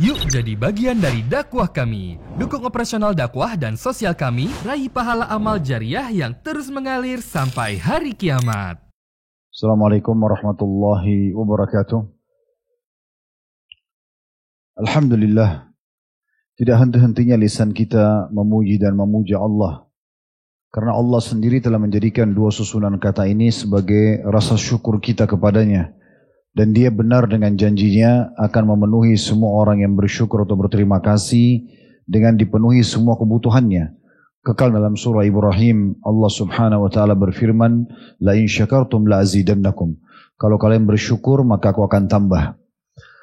Yuk jadi bagian dari dakwah kami. Dukung operasional dakwah dan sosial kami, raih pahala amal jariah yang terus mengalir sampai hari kiamat. Assalamualaikum warahmatullahi wabarakatuh. Alhamdulillah, tidak henti-hentinya lisan kita memuji dan memuja Allah. Karena Allah sendiri telah menjadikan dua susunan kata ini sebagai rasa syukur kita kepadanya. Dan dia benar dengan janjinya akan memenuhi semua orang yang bersyukur atau berterima kasih dengan dipenuhi semua kebutuhannya. Kekal dalam surah Ibrahim, Allah subhanahu wa ta'ala berfirman, La in syakartum la azidannakum. Kalau kalian bersyukur maka aku akan tambah.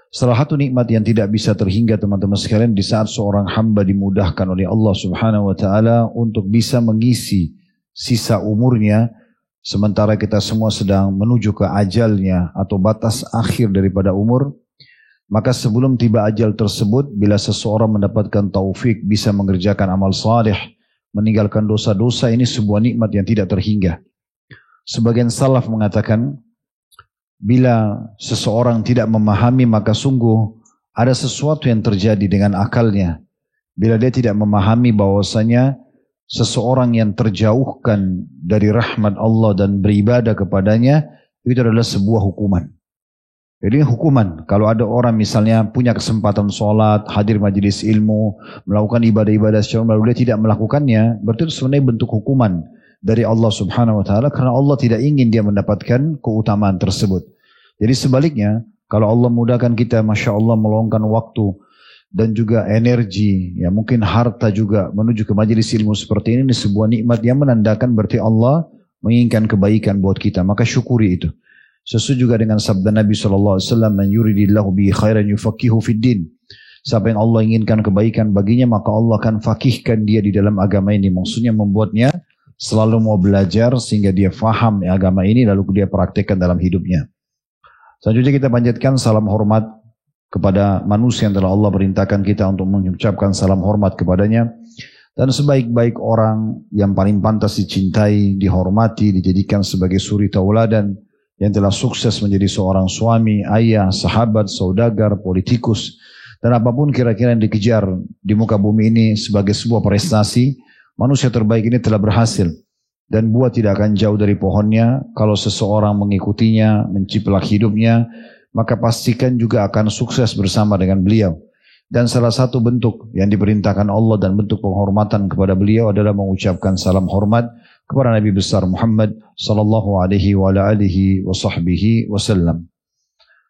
Salah satu nikmat yang tidak bisa terhingga teman-teman sekalian di saat seorang hamba dimudahkan oleh Allah subhanahu wa ta'ala untuk bisa mengisi sisa umurnya, sementara kita semua sedang menuju ke ajalnya atau batas akhir daripada umur, maka sebelum tiba ajal tersebut, bila seseorang mendapatkan taufik bisa mengerjakan amal saleh, meninggalkan dosa-dosa, ini sebuah nikmat yang tidak terhingga. Sebagian salaf mengatakan, bila seseorang tidak memahami maka sungguh ada sesuatu yang terjadi dengan akalnya. Bila dia tidak memahami bahwasanya seseorang yang terjauhkan dari rahmat Allah dan beribadah kepadanya, itu adalah sebuah hukuman. Jadi hukuman, kalau ada orang misalnya punya kesempatan sholat, hadir majelis ilmu, melakukan ibadah-ibadah secara lalu dia tidak melakukannya, berarti itu sebenarnya bentuk hukuman dari Allah subhanahu wa ta'ala, karena Allah tidak ingin dia mendapatkan keutamaan tersebut. Jadi sebaliknya, kalau Allah mudahkan kita, Masya Allah, meluangkan waktu dan juga energi, ya mungkin harta juga menuju ke majelis ilmu seperti ini sebuah nikmat yang menandakan berarti Allah menginginkan kebaikan buat kita, maka syukuri itu. Sesuai juga dengan sabda Nabi SAW, Man yuridillahu bihi khairan yufaqihu fid din. Siapa yang Allah inginkan kebaikan baginya, maka Allah akan fakihkan dia di dalam agama ini. Maksudnya membuatnya selalu mau belajar sehingga dia faham agama ini lalu dia praktekkan dalam hidupnya. Selanjutnya kita panjatkan salam hormat kepada manusia yang telah Allah perintahkan kita untuk mengucapkan salam hormat kepadanya. Dan sebaik-baik orang yang paling pantas dicintai, dihormati, dijadikan sebagai suri tauladan, yang telah sukses menjadi seorang suami, ayah, sahabat, saudagar, politikus, dan apapun kira-kira yang dikejar di muka bumi ini sebagai sebuah prestasi, manusia terbaik ini telah berhasil. Dan buah tidak akan jauh dari pohonnya. Kalau seseorang mengikutinya, menciplak hidupnya, maka pastikan juga akan sukses bersama dengan beliau. Dan salah satu bentuk yang diperintahkan Allah dan bentuk penghormatan kepada beliau adalah mengucapkan salam hormat kepada Nabi besar Muhammad sallallahu alaihi wa alihi wa sahbihi wasallam.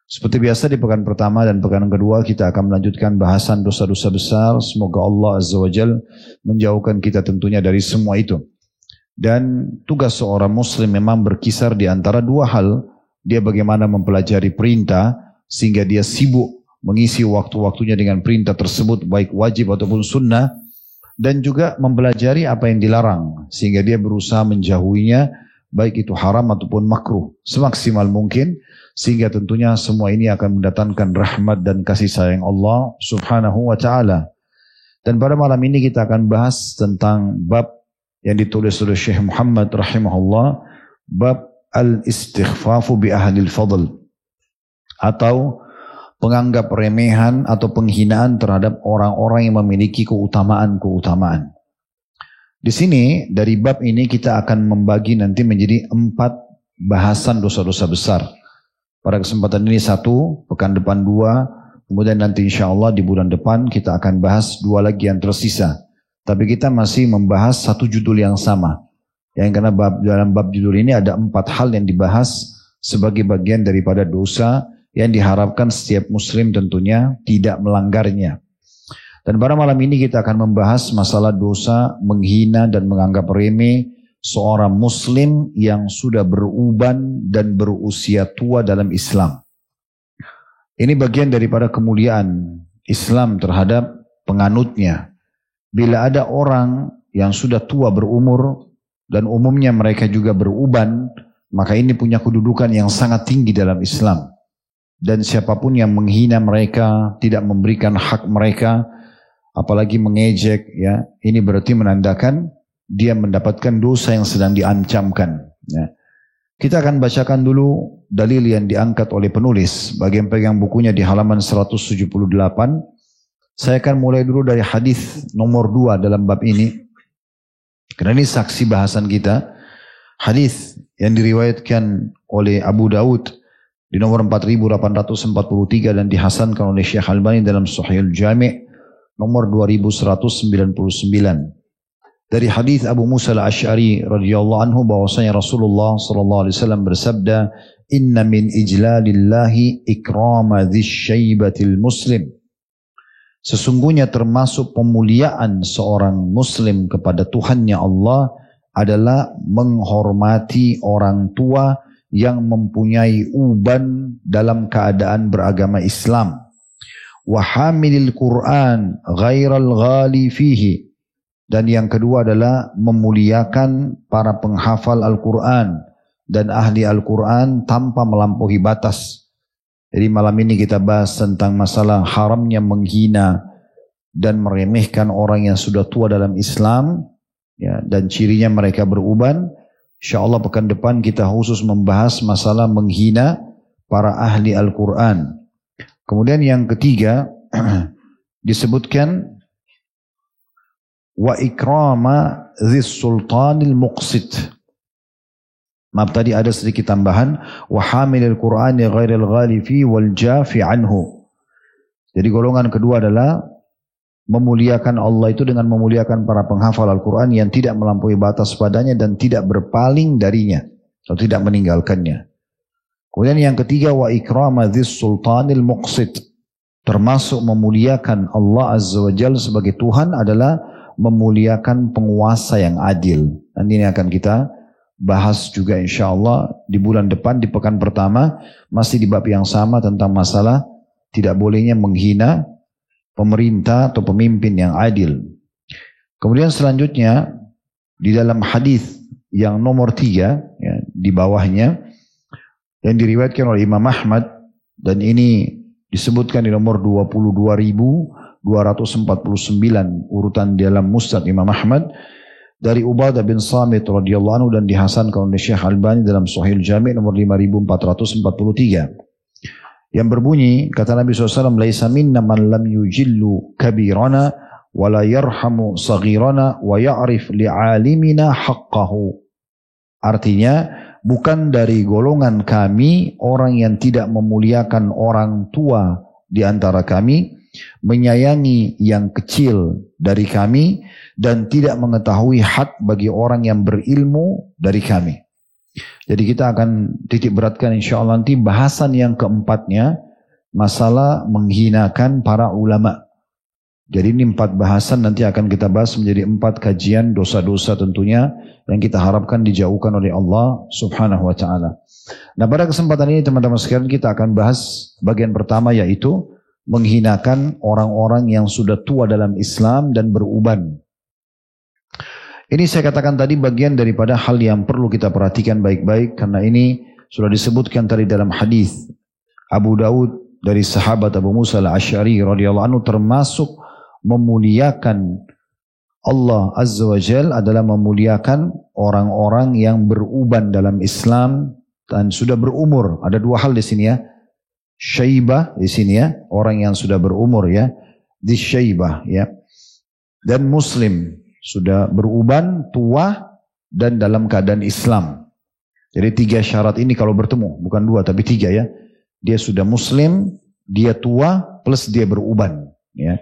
Seperti biasa di pekan pertama dan pekan kedua kita akan melanjutkan bahasan dosa-dosa besar. Semoga Allah azza wa jalla menjauhkan kita tentunya dari semua itu. Dan tugas seorang muslim memang berkisar di antara dua hal. Dia bagaimana mempelajari perintah sehingga dia sibuk mengisi waktu-waktunya dengan perintah tersebut, baik wajib ataupun sunnah, dan juga mempelajari apa yang dilarang sehingga dia berusaha menjauhinya, baik itu haram ataupun makruh semaksimal mungkin, sehingga tentunya semua ini akan mendatangkan rahmat dan kasih sayang Allah subhanahu wa ta'ala. Dan pada malam ini kita akan bahas tentang bab yang ditulis oleh Syekh Muhammad rahimahullah, bab al-istighfafu bi ahlil fadl, atau penganggap remehan atau penghinaan terhadap orang-orang yang memiliki keutamaan-keutamaan. Di sini dari bab ini kita akan membagi nanti menjadi 4 bahasan dosa-dosa besar. Pada kesempatan ini 1, pekan depan 2, kemudian nanti insya Allah di bulan depan kita akan bahas 2 lagi yang tersisa. Tapi kita masih membahas satu judul yang sama. Yang karena dalam bab judul ini ada 4 hal yang dibahas sebagai bagian daripada dosa yang diharapkan setiap muslim tentunya tidak melanggarnya. Dan pada malam ini kita akan membahas masalah dosa menghina dan menganggap remeh seorang muslim yang sudah beruban dan berusia tua dalam Islam. Ini bagian daripada kemuliaan Islam terhadap penganutnya. Bila ada orang yang sudah tua berumur dan umumnya mereka juga beruban, maka ini punya kedudukan yang sangat tinggi dalam Islam. Dan siapapun yang menghina mereka, tidak memberikan hak mereka, apalagi mengejek, ya, ini berarti menandakan dia mendapatkan dosa yang sedang diancamkan. Ya. Kita akan bacakan dulu dalil yang diangkat oleh penulis. Bagi yang pegang bukunya di halaman 178, Saya akan mulai dulu dari hadis nomor 2 dalam bab ini. Karena ini saksi bahasan kita. Hadis yang diriwayatkan oleh Abu Daud di nomor 4843 dan dihasankan oleh Syekh Albani dalam Sahih Al-Jami' nomor 2199. Dari hadis Abu Musa Al-Asy'ari radhiyallahu anhu bahwasanya Rasulullah sallallahu alaihi wasallam bersabda, "Inna min ijlalillahi ikrama dzisy-syaibatil muslim." Sesungguhnya termasuk pemuliaan seorang muslim kepada Tuhannya Allah adalah menghormati orang tua yang mempunyai uban dalam keadaan beragama Islam. Wa hamilil Qur'an ghairal ghali fihi. Dan yang kedua adalah memuliakan para penghafal Al-Quran dan ahli Al-Quran tanpa melampaui batas. Jadi malam ini kita bahas tentang masalah haramnya menghina dan meremehkan orang yang sudah tua dalam Islam, ya, dan cirinya mereka beruban. InsyaAllah pekan depan kita khusus membahas masalah menghina para ahli Al-Quran. Kemudian yang ketiga disebutkan wa ikrama dzis sultanil muqsit. Maaf tadi ada sedikit tambahan, wa hamilil Qur'ani ghairil ghali fi wal jafi anhu. Jadi golongan kedua adalah memuliakan Allah itu dengan memuliakan para penghafal Al-Quran yang tidak melampaui batas padanya dan tidak berpaling darinya atau tidak meninggalkannya. Kemudian yang ketiga wa ikrama dzis sultanil muqsit. Termasuk memuliakan Allah Azza wa Jalla sebagai Tuhan adalah memuliakan penguasa yang adil. Dan ini akan kita bahas juga insyaAllah di bulan depan, di pekan pertama, masih di bab yang sama tentang masalah tidak bolehnya menghina pemerintah atau pemimpin yang adil. Kemudian selanjutnya di dalam hadis yang nomor 3, ya, di bawahnya yang diriwayatkan oleh Imam Ahmad dan ini disebutkan di nomor 22.249 urutan dalam Musnad Imam Ahmad dari Ubadah bin Samit radhiyallahu anhu dan dihasankan oleh Syekh Albani dalam Sahih Al-Jami' nomor 5443 yang berbunyi, kata Nabi SAW, "Laisa minna man lam yujillu kabirana wa la yarhamu saghirana wa ya'rif li'alimina haqqahu." Artinya, bukan dari golongan kami orang yang tidak memuliakan orang tua di antara kami, menyayangi yang kecil dari kami, dan tidak mengetahui hak bagi orang yang berilmu dari kami. Jadi kita akan titik beratkan insyaAllah nanti bahasan yang keempatnya, masalah menghinakan para ulama. Jadi ini 4 bahasan nanti akan kita bahas menjadi 4 kajian dosa-dosa tentunya yang kita harapkan dijauhkan oleh Allah subhanahu wa ta'ala. Nah pada kesempatan ini teman-teman sekalian kita akan bahas bagian pertama yaitu menghinakan orang-orang yang sudah tua dalam Islam dan beruban. Ini saya katakan tadi bagian daripada hal yang perlu kita perhatikan baik-baik karena ini sudah disebutkan tadi dalam hadis Abu Daud dari sahabat Abu Musa Al-Asy'ari radhiyallahu anhu, termasuk memuliakan Allah Azza wa Jalla adalah memuliakan orang-orang yang beruban dalam Islam dan sudah berumur. Ada 2 hal di sini ya. Syaibah di sini ya, orang yang sudah berumur ya, di syaibah ya. Dan muslim, sudah beruban, tua, dan dalam keadaan Islam. Jadi 3 syarat ini kalau bertemu, bukan 2 tapi 3 ya. Dia sudah muslim, dia tua, plus dia beruban. Ya.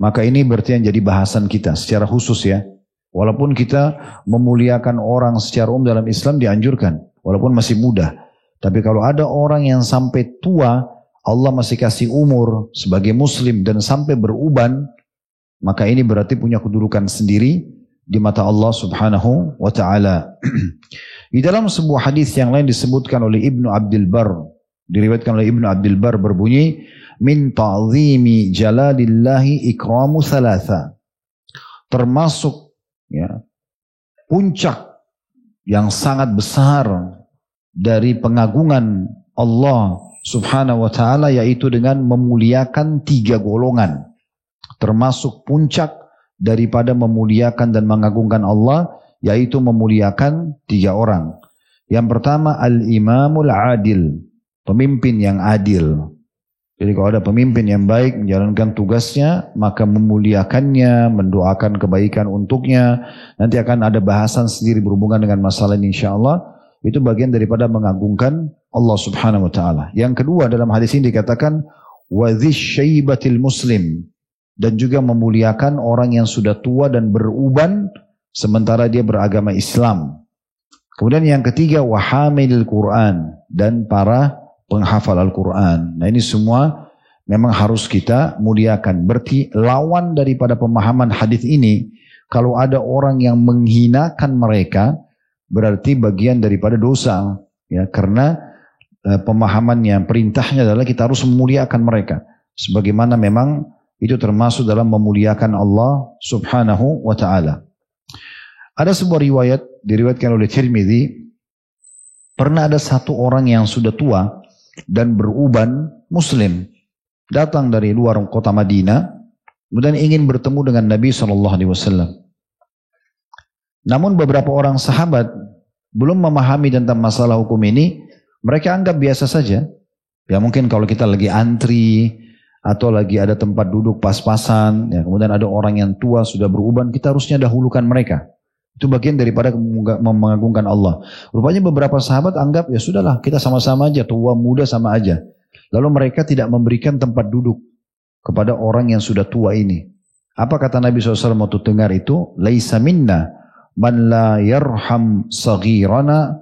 Maka ini berarti yang jadi bahasan kita secara khusus ya. Walaupun kita memuliakan orang secara umum dalam Islam dianjurkan, walaupun masih muda. Tapi kalau ada orang yang sampai tua, Allah masih kasih umur sebagai muslim dan sampai beruban, maka ini berarti punya kedudukan sendiri di mata Allah subhanahu wa ta'ala. Di dalam sebuah hadis yang lain disebutkan oleh Ibnu Abdul Bar, diriwayatkan oleh Ibnu Abdul Bar berbunyi, min ta'zimi jalalillahi ikramu thalatha. Termasuk ya, puncak yang sangat besar dari pengagungan Allah subhanahu wa ta'ala yaitu dengan memuliakan 3 golongan. Termasuk puncak daripada memuliakan dan mengagungkan Allah yaitu memuliakan 3 orang. Yang pertama al-imamul adil, pemimpin yang adil. Jadi kalau ada pemimpin yang baik menjalankan tugasnya, maka memuliakannya, mendoakan kebaikan untuknya. Nanti akan ada bahasan sendiri berhubungan dengan masalah ini insyaAllah. Itu bagian daripada mengagungkan Allah subhanahu wa ta'ala. Yang kedua dalam hadis ini dikatakan, وَذِي الشَّيْبَةِ muslim. Dan juga memuliakan orang yang sudah tua dan beruban, sementara dia beragama Islam. Kemudian yang ketiga, وَحَامِلِ Qur'an. Dan para penghafal Al-Quran. Nah ini semua memang harus kita muliakan. Berarti lawan daripada pemahaman hadis ini, kalau ada orang yang menghinakan mereka, berarti bagian daripada dosa. Ya, karena pemahamannya, perintahnya adalah kita harus memuliakan mereka. Sebagaimana memang itu termasuk dalam memuliakan Allah subhanahu wa ta'ala. Ada sebuah riwayat, diriwayatkan oleh Tirmidzi, pernah ada satu orang yang sudah tua, dan beruban muslim datang dari luar kota Madinah kemudian ingin bertemu dengan Nabi SAW. Namun beberapa orang sahabat belum memahami tentang masalah hukum ini, mereka anggap biasa saja. Ya mungkin kalau kita lagi antri atau lagi ada tempat duduk pas-pasan, ya, kemudian ada orang yang tua sudah beruban, kita harusnya dahulukan mereka. Itu bagian daripada mengagungkan Allah. Rupanya beberapa sahabat anggap, ya sudahlah kita sama-sama aja, tua muda sama aja. Lalu mereka tidak memberikan tempat duduk kepada orang yang sudah tua ini. Apa kata Nabi SAW waktu dengar itu? Laisa minna man la yarham saghirana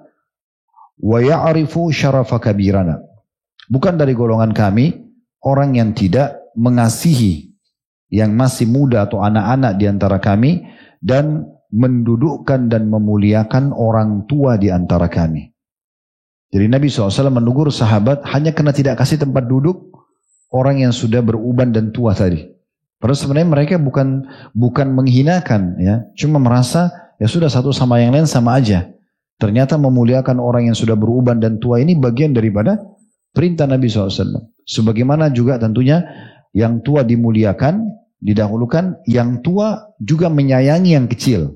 wa ya'rifu syarafa kabirana. Bukan dari golongan kami, orang yang tidak mengasihi yang masih muda atau anak-anak di antara kami, dan mendudukkan dan memuliakan orang tua di antara kami. Jadi Nabi SAW menegur sahabat hanya karena tidak kasih tempat duduk orang yang sudah beruban dan tua tadi. Padahal sebenarnya mereka bukan menghinakan, ya, cuma merasa ya sudah satu sama yang lain sama aja. Ternyata memuliakan orang yang sudah beruban dan tua ini bagian daripada perintah Nabi SAW. Sebagaimana juga tentunya yang tua dimuliakan, didahulukan, yang tua juga menyayangi yang kecil.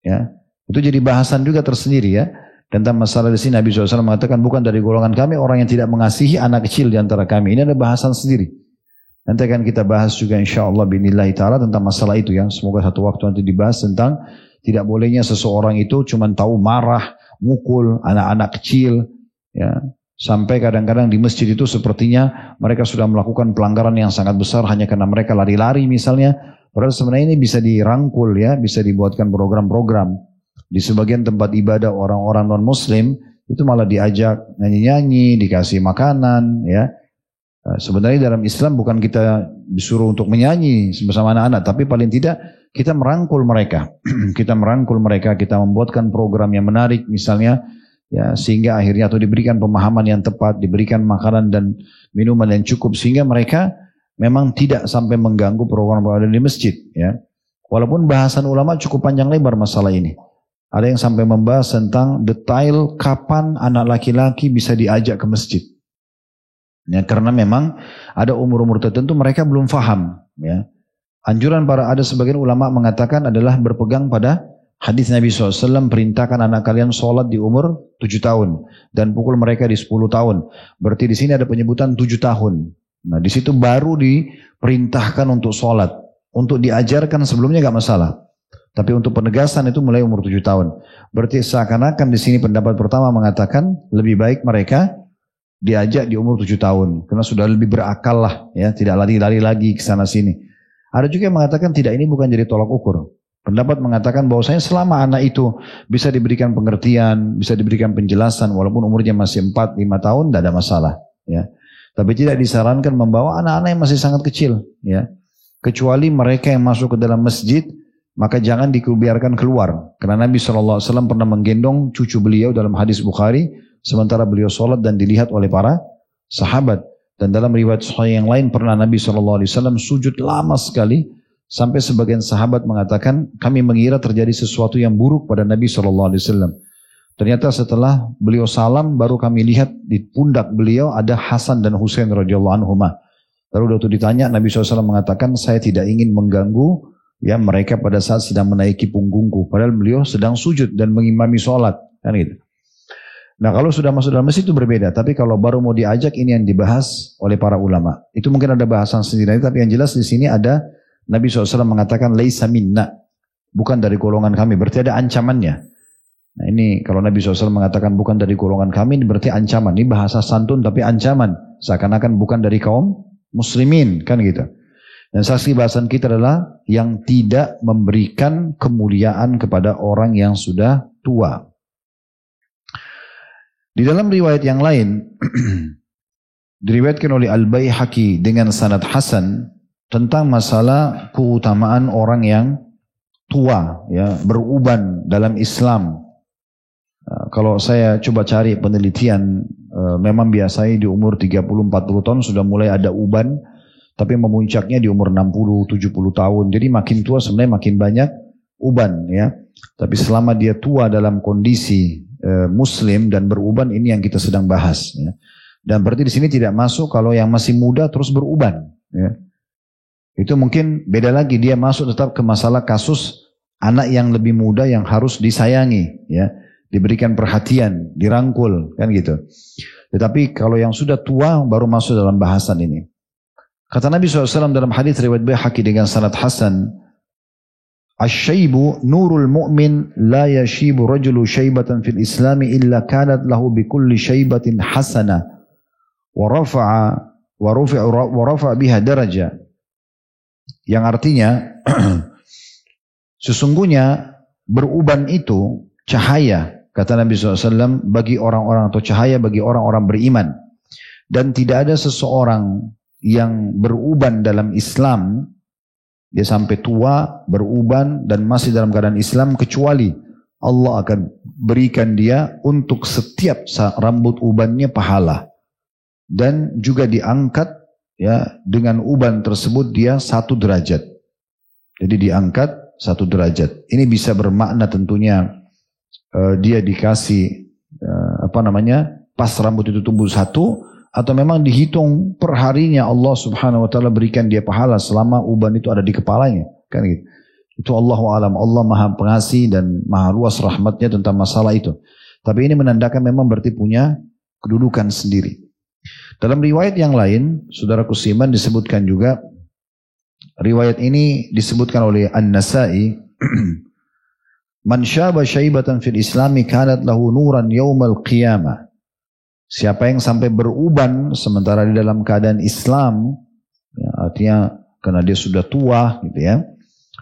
Ya, itu jadi bahasan juga tersendiri ya. Tentang masalah di sini Nabi SAW mengatakan bukan dari golongan kami orang yang tidak mengasihi anak kecil di antara kami. Ini ada bahasan sendiri. Nanti akan kita bahas juga insyaAllah binillahi ta'ala tentang masalah itu ya. Semoga satu waktu nanti dibahas tentang tidak bolehnya seseorang itu cuma tahu marah, mukul anak-anak kecil. Ya, sampai kadang-kadang di masjid itu sepertinya mereka sudah melakukan pelanggaran yang sangat besar hanya karena mereka lari-lari misalnya. Padahal sebenarnya ini bisa dirangkul ya, bisa dibuatkan program-program. Di sebagian tempat ibadah orang-orang non-muslim itu malah diajak nyanyi-nyanyi, dikasih makanan ya. Sebenarnya dalam Islam bukan kita disuruh untuk menyanyi bersama anak-anak, tapi paling tidak kita merangkul mereka. Kita merangkul mereka, kita membuatkan program yang menarik misalnya ya, sehingga akhirnya atau diberikan pemahaman yang tepat, diberikan makanan dan minuman yang cukup sehingga mereka memang tidak sampai mengganggu program yang ada di masjid. Ya. Walaupun bahasan ulama cukup panjang lebar masalah ini. Ada yang sampai membahas tentang detail kapan anak laki-laki bisa diajak ke masjid. Ya, karena memang ada umur-umur tertentu mereka belum faham. Ya. Anjuran ada sebagian ulama mengatakan adalah berpegang pada hadis Nabi SAW, perintahkan anak kalian sholat di umur 7 tahun. Dan pukul mereka di 10 tahun. Berarti di sini ada penyebutan 7 tahun. Nah di situ baru diperintahkan untuk sholat. Untuk diajarkan sebelumnya gak masalah. Tapi untuk penegasan itu mulai umur 7 tahun. Berarti seakan-akan di sini pendapat pertama mengatakan lebih baik mereka diajak di umur 7 tahun. Karena sudah lebih berakal lah. Ya, tidak lari-lari lagi ke sana sini. Ada juga yang mengatakan tidak, ini bukan jadi tolak ukur. Pendapat mengatakan bahwasanya selama anak itu bisa diberikan pengertian, bisa diberikan penjelasan. Walaupun umurnya masih 4-5 tahun tidak ada masalah. Ya. Tapi tidak disarankan membawa anak-anak yang masih sangat kecil, ya. Kecuali mereka yang masuk ke dalam masjid, maka jangan dibiarkan keluar. Karena Nabi SAW pernah menggendong cucu beliau dalam hadis Bukhari, sementara beliau sholat dan dilihat oleh para sahabat. Dan dalam riwayat sahih yang lain pernah Nabi SAW sujud lama sekali, sampai sebagian sahabat mengatakan kami mengira terjadi sesuatu yang buruk pada Nabi SAW. Ternyata setelah beliau salam baru kami lihat di pundak beliau ada Hasan dan Husain radhiyallahu anhuma. Lalu waktu ditanya Nabi SAW mengatakan saya tidak ingin mengganggu ya mereka pada saat sedang menaiki punggungku. Padahal beliau sedang sujud dan mengimami sholat. Kan gitu. Nah kalau sudah masuk dalam masjid itu berbeda. Tapi kalau baru mau diajak ini yang dibahas oleh para ulama. Itu mungkin ada bahasan sendiri. Tapi yang jelas di sini ada Nabi SAW mengatakan laisa minna. Bukan dari golongan kami. Berarti ada ancamannya. Nah ini kalau Nabi SAW mengatakan bukan dari golongan kami. Ini berarti ancaman. Ini bahasa santun tapi ancaman. Seakan-akan bukan dari kaum muslimin. Kan gitu. Dan saksi bahasan kita adalah yang tidak memberikan kemuliaan kepada orang yang sudah tua. Di dalam riwayat yang lain, diriwayatkan oleh Al-Baihaqi dengan sanad hasan tentang masalah keutamaan orang yang tua, ya, beruban dalam Islam. Kalau saya coba cari penelitian, memang biasanya di umur 30-40 tahun sudah mulai ada uban, tapi memuncaknya di umur 60-70 tahun. Jadi makin tua sebenarnya makin banyak uban, ya. Tapi selama dia tua dalam kondisi muslim dan beruban, ini yang kita sedang bahas, ya. Dan berarti di sini tidak masuk kalau yang masih muda terus beruban, ya. Itu mungkin beda lagi, dia masuk tetap ke masalah kasus anak yang lebih muda yang harus disayangi, ya, diberikan perhatian, dirangkul, kan gitu. Tetapi kalau yang sudah tua baru masuk dalam bahasan ini. Kata Nabi SAW dalam hadis riwayat Baihaqi dengan sanad hasan, Asy-syaibu nurul mu'min la yashibu rajulu syaibatan fil islami illa kanat lahu bikulli syaibatin hasana wa rafa'a biha daraja. Yang artinya sesungguhnya beruban itu cahaya, kata Nabi SAW, bagi orang-orang, atau cahaya bagi orang-orang beriman. Dan tidak ada seseorang yang beruban dalam Islam, dia sampai tua, beruban, dan masih dalam keadaan Islam, kecuali Allah akan berikan dia untuk setiap rambut ubannya pahala. Dan juga diangkat, ya, dengan uban tersebut dia 1 derajat. Jadi diangkat 1 derajat. Ini bisa bermakna tentunya dia dikasih pas rambut itu tumbuh 1, atau memang dihitung per harinya Allah Subhanahu wa taala berikan dia pahala selama uban itu ada di kepalanya, kan gitu. Itu Allahu a'lam. Allah Maha Pengasih dan Maha luas rahmatnya tentang masalah itu. Tapi ini menandakan memang berarti punya kedudukan sendiri. Dalam riwayat yang lain, saudaraku seiman, disebutkan juga, riwayat ini disebutkan oleh An-Nasa'i, Man syaba syaibatan fil islami kanat lahu nuran yaumal qiyamah. Siapa yang sampai beruban sementara di dalam keadaan Islam, ya, artinya karena dia sudah tua, gitu ya,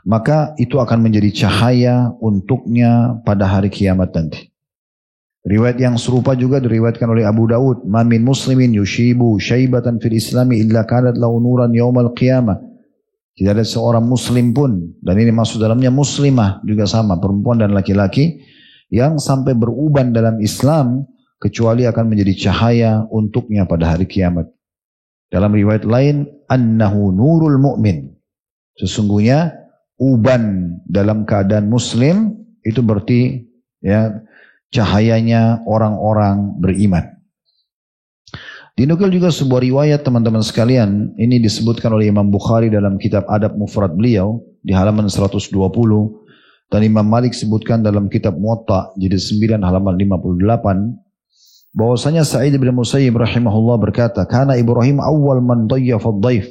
maka itu akan menjadi cahaya untuknya pada hari kiamat nanti. Riwayat yang serupa juga diriwayatkan oleh Abu Daud, "Ma min muslimin yushibu syaibatan fil islami illa kanat lahu nuran yaumal qiyamah." Tidak ada seorang muslim pun, dan ini masuk dalamnya muslimah juga sama, perempuan dan laki-laki, yang sampai beruban dalam Islam, kecuali akan menjadi cahaya untuknya pada hari kiamat. Dalam riwayat lain, annahu nurul mu'min. Sesungguhnya uban dalam keadaan muslim itu berarti, ya, cahayanya orang-orang beriman. Dinukil juga sebuah riwayat, teman-teman sekalian, ini disebutkan oleh Imam Bukhari dalam kitab Adab Mufrad beliau di halaman 120, dan Imam Malik sebutkan dalam kitab Muwatta jilid 9 halaman 58, bahwasanya Sa'id bin Musayyib rahimahullah berkata, "Kana Ibrahim awwal man dayyafa ad-daif."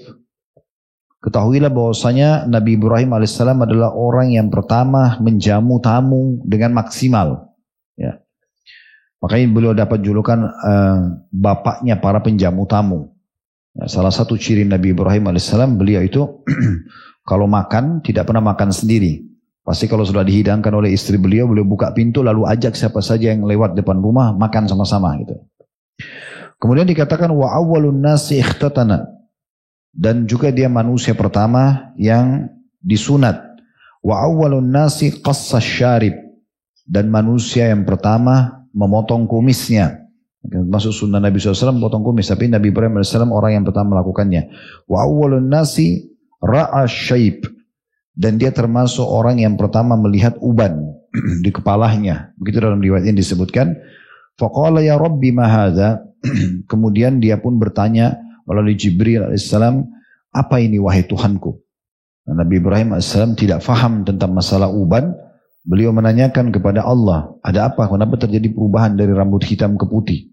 Ketahuilah bahwasanya Nabi Ibrahim alaihissalam adalah orang yang pertama menjamu tamu dengan maksimal, ya. Makanya beliau dapat julukan bapaknya para penjamu tamu. Ya, salah satu ciri Nabi Ibrahim alaihissalam, beliau itu kalau makan tidak pernah makan sendiri. Pasti kalau sudah dihidangkan oleh istri beliau, beliau buka pintu lalu ajak siapa saja yang lewat depan rumah makan sama-sama gitu. Kemudian dikatakan wa awwalun nasi ikhtatana, dan juga dia manusia pertama yang disunat. Wa awwalun nasi qassas syarib, dan manusia yang pertama memotong kumisnya. Masuk sunnah Nabi SAW memotong kumis, tapi Nabi Ibrahim AS orang yang pertama melakukannya. Wa awwalun nasi ra'a syaib, dan dia termasuk orang yang pertama melihat uban di kepalanya. Begitu dalam riwayat ini disebutkan. Faqala ya Rabbi ma hadza. Kemudian dia pun bertanya melalui Jibril alaihissalam, apa ini wahai Tuhanku? Nabi Ibrahim alaihissalam tidak faham tentang masalah uban, Beliau menanyakan kepada Allah, ada apa? Kenapa terjadi perubahan dari rambut hitam ke putih?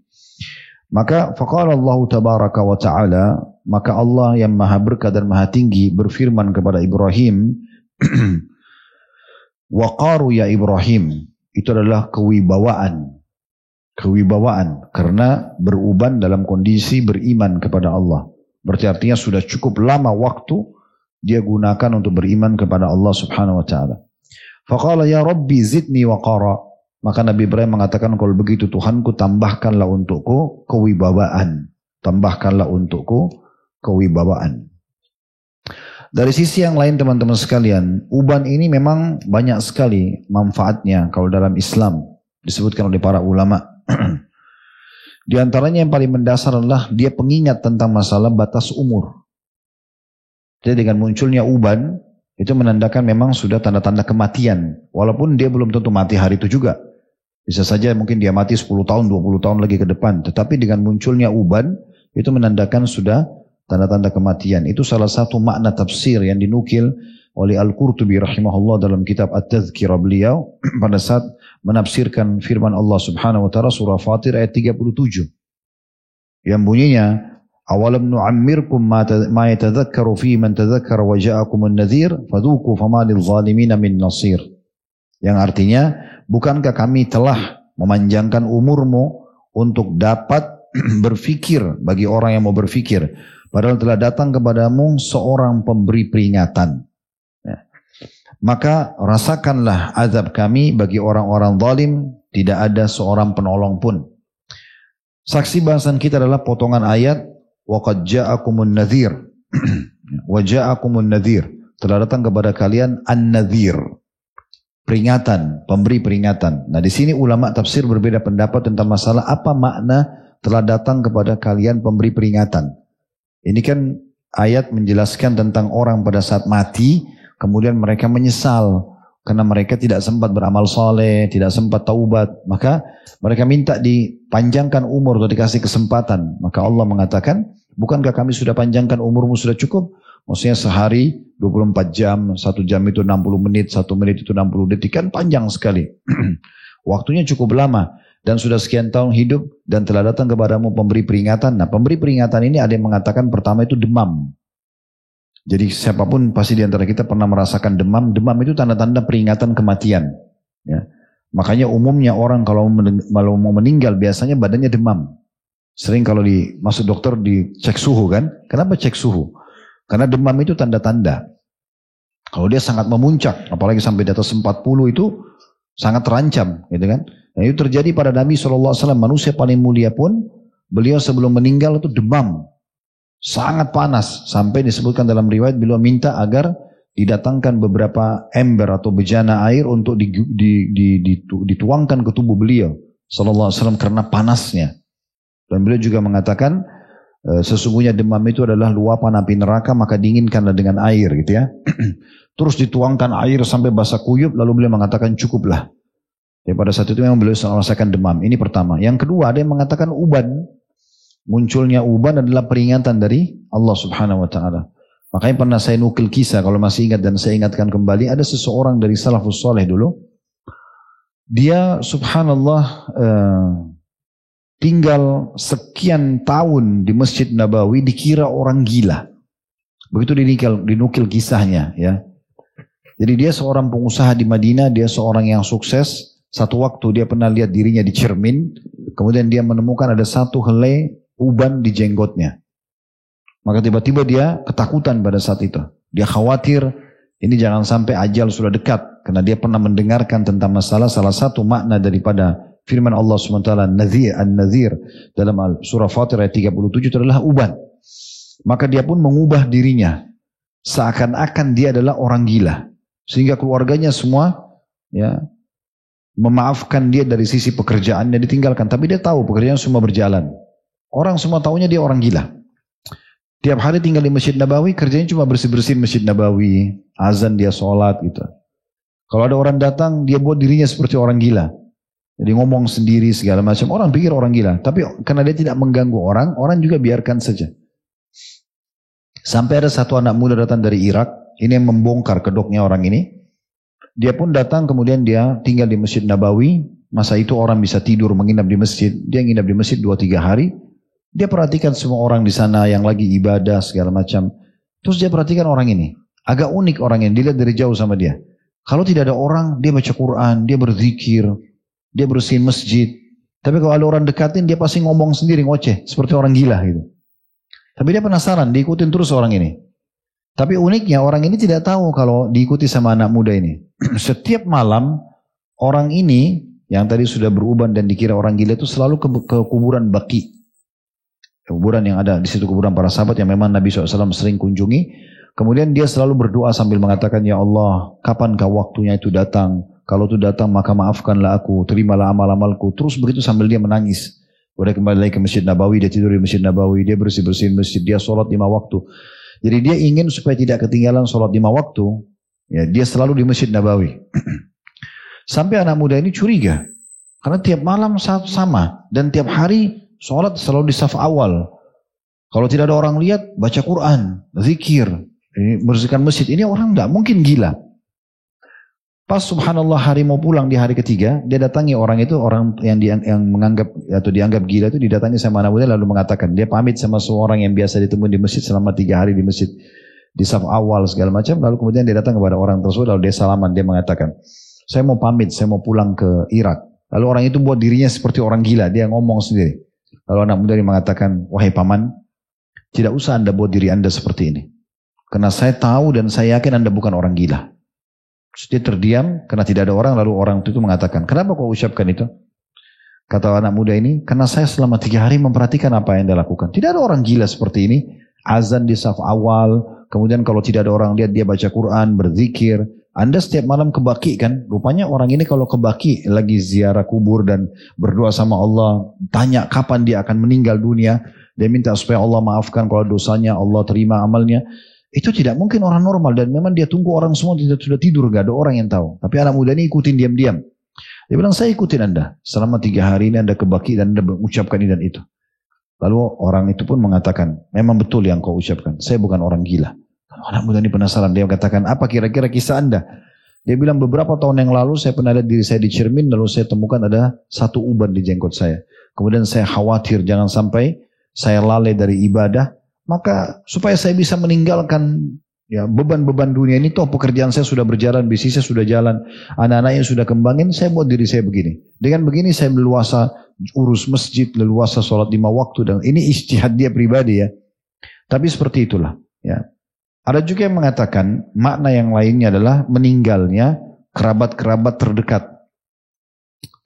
Maka faqala Allah tabaraka wa ta'ala, maka Allah yang maha berkah dan maha tinggi berfirman kepada Ibrahim, waqaru ya Ibrahim, itu adalah kewibawaan. Kewibawaan karena beruban dalam kondisi beriman kepada Allah. Berarti artinya sudah cukup lama waktu dia gunakan untuk beriman kepada Allah subhanahu wa ta'ala. Faqala ya Rabbi zidni waqara. Maka Nabi Ibrahim mengatakan, kalau begitu Tuhanku tambahkanlah untukku kewibawaan. Tambahkanlah untukku kewibawaan. Dari sisi yang lain teman-teman sekalian, uban ini memang banyak sekali manfaatnya kalau dalam Islam. Disebutkan oleh para ulama. Di antaranya yang paling mendasar adalah dia pengingat tentang masalah batas umur. Jadi dengan munculnya uban, itu menandakan memang sudah tanda-tanda kematian. Walaupun dia belum tentu mati hari itu juga. Bisa saja mungkin dia mati 10 tahun, 20 tahun lagi ke depan. Tetapi dengan munculnya uban, itu menandakan sudah tanda-tanda kematian. Itu salah satu makna tafsir yang dinukil oleh Al-Qurtubi rahimahullah dalam kitab At-Tadhkirah beliau pada saat menafsirkan firman Allah subhanahu wa ta'ala surah Fatir ayat 37. Yang bunyinya, awalam nu'ammirkum ma yatadhakkaru fi man tadhakkara wa ja'akumun nadhir fadhuku famalil zalimina min nasir. Yang artinya, bukankah kami telah memanjangkan umurmu untuk dapat berfikir bagi orang yang mau berfikir, padahal telah datang kepadamu seorang pemberi peringatan. Maka rasakanlah azab kami bagi orang-orang zalim, tidak ada seorang penolong pun. Saksi bahasan kita adalah potongan ayat waqad ja'akumun nadhir. Wa ja'akumun nadhir. Telah datang kepada kalian an-nadhir. Peringatan, pemberi peringatan. Nah, di sini ulama tafsir berbeda pendapat tentang masalah apa makna telah datang kepada kalian pemberi peringatan. Ini kan ayat menjelaskan tentang orang pada saat mati, kemudian mereka menyesal karena mereka tidak sempat beramal soleh, tidak sempat taubat. Maka mereka minta dipanjangkan umur atau dikasih kesempatan. Maka Allah mengatakan, bukankah kami sudah panjangkan umurmu sudah cukup? Maksudnya sehari 24 jam, 1 jam itu 60 menit, 1 menit itu 60 detik, kan panjang sekali. Waktunya cukup lama. Dan sudah sekian tahun hidup dan telah datang kepadamu pemberi peringatan. Nah, pemberi peringatan ini ada yang mengatakan pertama itu demam. Jadi siapapun pasti di antara kita pernah merasakan demam. Demam itu tanda-tanda peringatan kematian. Ya. Makanya umumnya orang kalau mau meninggal biasanya badannya demam. Sering kalau masuk dokter dicek suhu kan. Kenapa cek suhu? Karena demam itu tanda-tanda. Kalau dia sangat memuncak, apalagi sampai di atas 40 itu sangat terancam, gitu kan? Nah, itu terjadi pada Nabi SAW, manusia paling mulia pun, beliau sebelum meninggal itu demam. Sangat panas, sampai disebutkan dalam riwayat beliau minta agar didatangkan beberapa ember atau bejana air untuk dituangkan ke tubuh beliau SAW karena panasnya. Dan beliau juga mengatakan, sesungguhnya demam itu adalah luapan api neraka, maka dinginkanlah dengan air, gitu ya. Terus dituangkan air sampai basah kuyup, lalu beliau mengatakan cukuplah. Ya, pada saat itu memang beliau merasakan demam. Ini pertama. Yang kedua ada yang mengatakan uban. Munculnya uban adalah peringatan dari Allah subhanahu wa ta'ala. Makanya pernah saya nukil kisah, kalau masih ingat dan saya ingatkan kembali, ada seseorang dari salafus soleh dulu. Dia subhanallah tinggal sekian tahun di Masjid Nabawi dikira orang gila. Begitu dinukil kisahnya, ya. Jadi dia seorang pengusaha di Madinah, dia seorang yang sukses. Satu waktu dia pernah lihat dirinya di cermin, kemudian dia menemukan ada satu helai uban di jenggotnya. Maka tiba-tiba dia ketakutan pada saat itu. Dia khawatir ini jangan sampai ajal sudah dekat, karena dia pernah mendengarkan tentang masalah salah satu makna daripada firman Allah SWT, An-Nadhir dalam surah Fatir ayat 37 itu adalah uban. Maka dia pun mengubah dirinya seakan-akan dia adalah orang gila, sehingga keluarganya semua ya memaafkan dia dari sisi pekerjaannya ditinggalkan, tapi dia tahu pekerjaan semua berjalan. Orang semua tahunya dia orang gila. Tiap hari tinggal di Masjid Nabawi, kerjanya cuma bersih-bersihin Masjid Nabawi, azan dia sholat gitu. Kalau ada orang datang, dia buat dirinya seperti orang gila. Jadi ngomong sendiri segala macam. Orang pikir orang gila, tapi karena dia tidak mengganggu orang, orang juga biarkan saja. Sampai ada satu anak muda datang dari Irak, ini yang membongkar kedoknya orang ini. Dia pun datang, kemudian dia tinggal di Masjid Nabawi. Masa itu orang bisa tidur menginap di masjid. Dia nginap di masjid 2-3 hari. Dia perhatikan semua orang di sana yang lagi ibadah segala macam. Terus dia perhatikan orang ini. Agak unik orang ini, dilihat dari jauh sama dia. Kalau tidak ada orang, dia baca Quran, dia berzikir, dia bersihin masjid. Tapi kalau ada orang dekatin, dia pasti ngomong sendiri, ngoceh. Seperti orang gila gitu. Tapi dia penasaran, diikutin terus orang ini. Tapi uniknya orang ini tidak tahu kalau diikuti sama anak muda ini. Setiap malam orang ini yang tadi sudah beruban dan dikira orang gila itu selalu ke kuburan Baqi. Kuburan yang ada di situ, kuburan para sahabat yang memang Nabi SAW sering kunjungi. Kemudian dia selalu berdoa sambil mengatakan, ya Allah, kapankah waktunya itu datang? Kalau itu datang maka maafkanlah aku, terimalah amal-amalku. Terus begitu sambil dia menangis. Udah kembali lagi ke Masjid Nabawi, dia tidur di Masjid Nabawi, dia bersih-bersihin masjid, dia sholat 5 waktu. Jadi dia ingin supaya tidak ketinggalan sholat 5 waktu, ya dia selalu di Masjid Nabawi. Sampai anak muda ini curiga, karena tiap malam sama, dan tiap hari sholat selalu di saf awal. Kalau tidak ada orang lihat, baca Quran, zikir, bersihkan masjid. Ini orang tidak mungkin gila. Pas subhanallah hari mau pulang di hari ketiga, dia datangi orang itu, orang yang menganggap atau dianggap gila itu didatangi sama anak muda lalu mengatakan, dia pamit sama seorang yang biasa ditemui di masjid selama 3 hari di masjid, di saf awal segala macam, lalu kemudian dia datang kepada orang tersebut, lalu dia salaman, dia mengatakan, saya mau pamit, saya mau pulang ke Irak. Lalu orang itu buat dirinya seperti orang gila, dia ngomong sendiri. Lalu anak muda dia mengatakan, wahai paman, tidak usah anda buat diri anda seperti ini. Karena saya tahu dan saya yakin anda bukan orang gila. Terus dia terdiam karena tidak ada orang, lalu orang itu mengatakan, kenapa kau ucapkan itu? Kata anak muda ini, karena saya selama 3 hari memperhatikan apa yang anda lakukan. Tidak ada orang gila seperti ini, azan di saf awal, kemudian kalau tidak ada orang lihat dia baca Quran, berzikir. Anda setiap malam ke Baqi kan, rupanya orang ini kalau ke Baqi lagi ziarah kubur dan berdoa sama Allah, tanya kapan dia akan meninggal dunia, dia minta supaya Allah maafkan kalau dosanya, Allah terima amalnya. Itu tidak mungkin orang normal dan memang dia tunggu orang semua sudah tidur, gak ada orang yang tahu. Tapi anak muda ini ikutin diam-diam. Dia bilang, saya ikutin anda. Selama 3 hari ini anda ke Baqi dan anda mengucapkan ini dan itu. Lalu orang itu pun mengatakan, memang betul yang kau ucapkan. Saya bukan orang gila. Anak muda ini penasaran. Dia mengatakan, apa kira-kira kisah anda? Dia bilang, beberapa tahun yang lalu saya pernah lihat diri saya di cermin. Lalu saya temukan ada 1 uban di jenggot saya. Kemudian saya khawatir jangan sampai saya lalai dari ibadah. Maka supaya saya bisa meninggalkan ya beban-beban dunia ini, toh pekerjaan saya sudah berjalan, bisnis saya sudah jalan, anak-anaknya sudah kembangin, saya buat diri saya begini. Dengan begini saya leluasa urus masjid, leluasa sholat 5 waktu, dan ini ijtihad dia pribadi ya. Tapi seperti itulah ya. Ada juga yang mengatakan makna yang lainnya adalah meninggalnya kerabat-kerabat terdekat,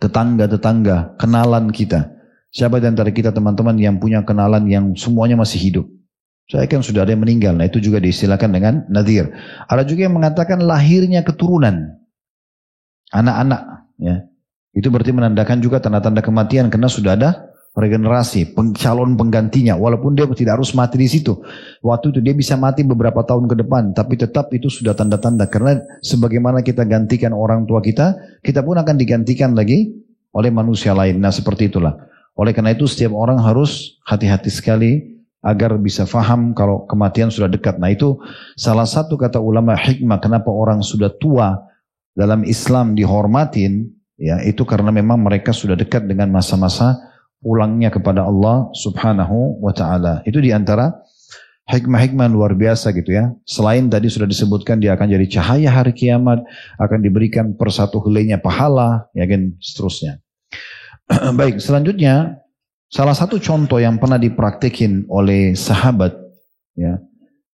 tetangga-tetangga, kenalan kita. Siapa di antara kita teman-teman yang punya kenalan yang semuanya masih hidup? Saya kan sudah ada yang meninggal. Nah itu juga diistilahkan dengan nadhir. Ada juga yang mengatakan lahirnya keturunan. Anak-anak. Ya. Itu berarti menandakan juga tanda-tanda kematian. Karena sudah ada regenerasi. Calon penggantinya. Walaupun dia tidak harus mati di situ. Waktu itu dia bisa mati beberapa tahun ke depan. Tapi tetap itu sudah tanda-tanda. Karena sebagaimana kita gantikan orang tua kita. Kita pun akan digantikan lagi oleh manusia lain. Nah seperti itulah. Oleh karena itu setiap orang harus hati-hati sekali agar bisa faham kalau kematian sudah dekat. Nah itu salah satu kata ulama hikmah kenapa orang sudah tua dalam Islam dihormatin, ya itu karena memang mereka sudah dekat dengan masa-masa pulangnya kepada Allah Subhanahu wa taala. Itu diantara hikmah-hikmah luar biasa gitu ya. Selain tadi sudah disebutkan dia akan jadi cahaya hari kiamat, akan diberikan per 1 helainya pahala, ya kan seterusnya. Baik, selanjutnya salah satu contoh yang pernah dipraktekin oleh sahabat, ya,